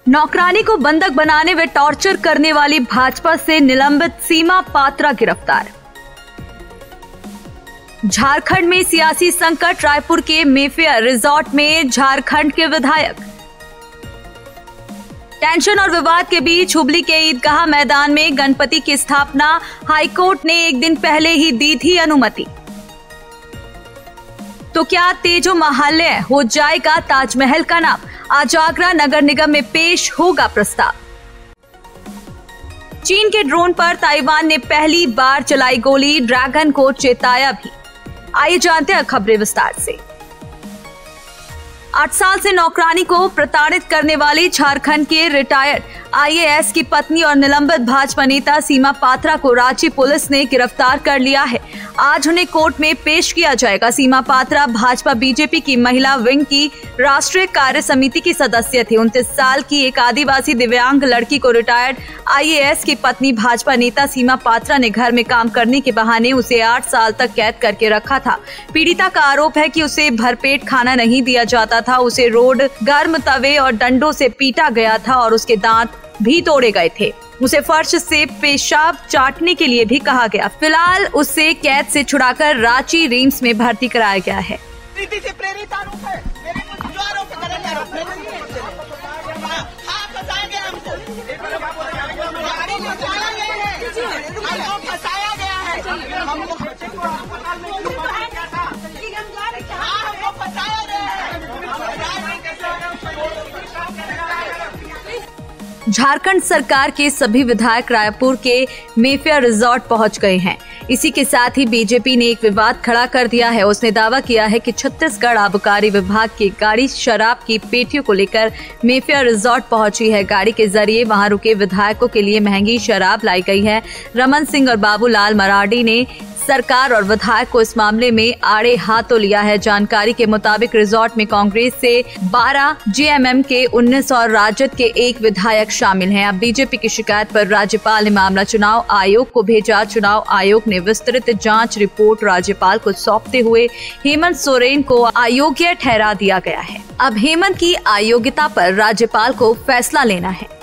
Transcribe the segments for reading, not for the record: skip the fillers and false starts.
नौकरानी को बंधक बनाने व टॉर्चर करने वाली भाजपा से निलंबित सीमा पात्रा गिरफ्तार। झारखंड में सियासी संकट, रायपुर के मेफेयर रिजॉर्ट में झारखंड के विधायक। टेंशन और विवाद के बीच हुबली के ईदगाह मैदान में गणपति की स्थापना हाईकोर्ट ने एक दिन पहले ही दी थी अनुमति। तो क्या तेजो महालय हो जाएगा ताजमहल का नाम? आज आगरा नगर निगम में पेश होगा प्रस्ताव। चीन के ड्रोन पर ताइवान ने पहली बार चलाई गोली, ड्रैगन को चेताया भी। आइए जानते हैं खबरें विस्तार से। 8 साल से नौकरानी को प्रताड़ित करने वाली झारखंड के रिटायर्ड आईएएस की पत्नी और निलंबित भाजपा नेता सीमा पात्रा को रांची पुलिस ने गिरफ्तार कर लिया है। आज उन्हें कोर्ट में पेश किया जाएगा। सीमा पात्रा भाजपा बीजेपी की महिला विंग की राष्ट्रीय कार्य समिति की सदस्य थी। 29 साल की एक आदिवासी दिव्यांग लड़की को रिटायर्ड आईएएस की पत्नी भाजपा नेता सीमा पात्रा ने घर में काम करने के बहाने उसे 8 साल तक कैद करके रखा था। पीड़िता का आरोप है कि उसे भरपेट खाना नहीं दिया जाता था, उसे रोड, गर्म तवे और डंडों से पीटा गया था और उसके दांत भी तोड़े गए थे। उसे फर्श से पेशाब चाटने के लिए भी कहा गया। फिलहाल उसे कैद से छुड़ाकर रांची रिम्स में भर्ती कराया गया है। झारखंड सरकार के सभी विधायक रायपुर के मेफेयर रिजॉर्ट पहुंच गए हैं। इसी के साथ ही बीजेपी ने एक विवाद खड़ा कर दिया है। उसने दावा किया है कि छत्तीसगढ़ आबकारी विभाग की गाड़ी शराब की पेटियों को लेकर मेफेयर रिजॉर्ट पहुंची है। गाड़ी के जरिए वहां रुके विधायकों के लिए महंगी शराब लाई गई है। रमन सिंह और बाबूलाल मरांडी ने सरकार और विधायक को इस मामले में आड़े हाथों लिया है। जानकारी के मुताबिक रिजॉर्ट में कांग्रेस से 12, जेएमएम के 19 और राजद के 1 विधायक शामिल हैं। अब बीजेपी की शिकायत पर राज्यपाल ने मामला चुनाव आयोग को भेजा। चुनाव आयोग ने विस्तृत जांच रिपोर्ट राज्यपाल को सौंपते हुए हेमंत सोरेन को अयोग्य ठहरा दिया गया है। अब हेमंत की अयोग्यता पर राज्यपाल को फैसला लेना है।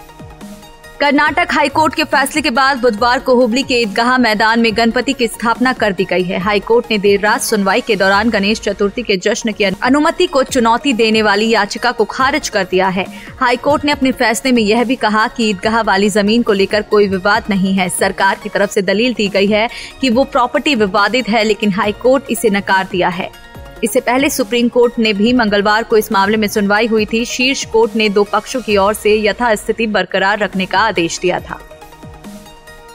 कर्नाटक हाईकोर्ट के फैसले के बाद बुधवार को हुबली के ईदगाह मैदान में गणपति की स्थापना कर दी गई है। हाईकोर्ट ने देर रात सुनवाई के दौरान गणेश चतुर्थी के जश्न की अनुमति को चुनौती देने वाली याचिका को खारिज कर दिया है। हाईकोर्ट ने अपने फैसले में यह भी कहा कि ईदगाह वाली जमीन को लेकर कोई विवाद नहीं है। सरकार की तरफ से दलील दी गई है कि वो प्रॉपर्टी विवादित है, लेकिन हाईकोर्ट इसे नकार दिया है। इससे पहले सुप्रीम कोर्ट ने भी मंगलवार को इस मामले में सुनवाई हुई थी। शीर्ष कोर्ट ने 2 पक्षों की ओर से यथास्थिति बरकरार रखने का आदेश दिया था।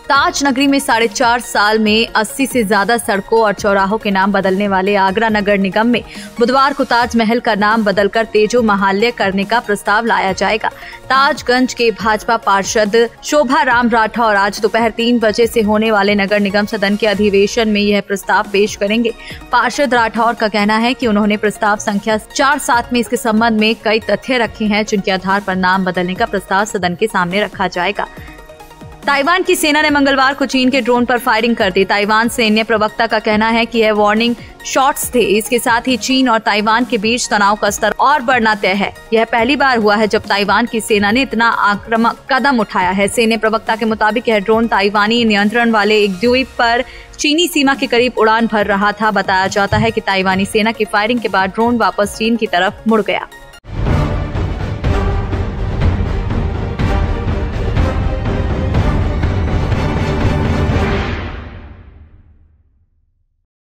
ताज नगरी में 4.5 साल में 80 से ज्यादा सड़कों और चौराहों के नाम बदलने वाले आगरा नगर निगम में बुधवार को ताजमहल का नाम बदलकर तेजो महालय करने का प्रस्ताव लाया जाएगा। ताजगंज के भाजपा पार्षद शोभा राम राठौर आज दोपहर 3 बजे से होने वाले नगर निगम सदन के अधिवेशन में यह प्रस्ताव पेश करेंगे। पार्षद राठौर का कहना है कि उन्होंने प्रस्ताव संख्या 4-7 में इसके संबंध में कई तथ्य रखे हैं, जिनके आधार पर नाम बदलने का प्रस्ताव सदन के सामने रखा जाएगा। ताइवान की सेना ने मंगलवार को चीन के ड्रोन पर फायरिंग कर दी। ताइवान सैन्य प्रवक्ता का कहना है कि यह वार्निंग शॉट्स थे। इसके साथ ही चीन और ताइवान के बीच तनाव का स्तर और बढ़ना तय है। यह पहली बार हुआ है जब ताइवान की सेना ने इतना आक्रामक कदम उठाया है। सैन्य प्रवक्ता के मुताबिक यह ड्रोन ताइवानी नियंत्रण वाले एक द्वीप पर चीनी सीमा के करीब उड़ान भर रहा था। बताया जाता है कि ताइवानी सेना की फायरिंग के बाद ड्रोन वापस चीन की तरफ मुड़ गया।